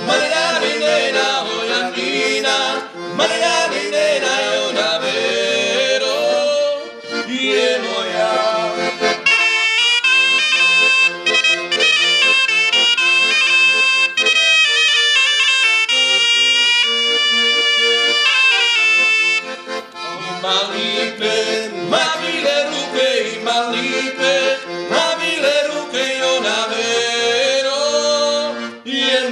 moja nanina, moja nina, moja nanina, ona vero je moja. Ma bile ruke ima lipe, ma bile ruke i ona vero je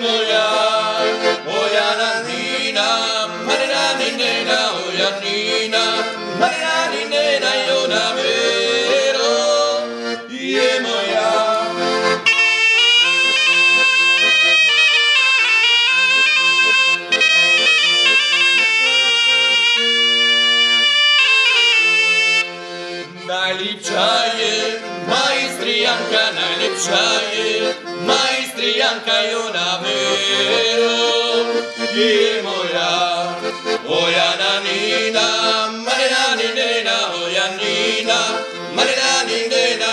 moja nanina, marina ninena, moja nina, marina ninena i ona vero je moja. Najljepša je Istrijanka, najljepša je Istrijanka i ona vero je moja nanina, marina ninena, moja nina, marina ninena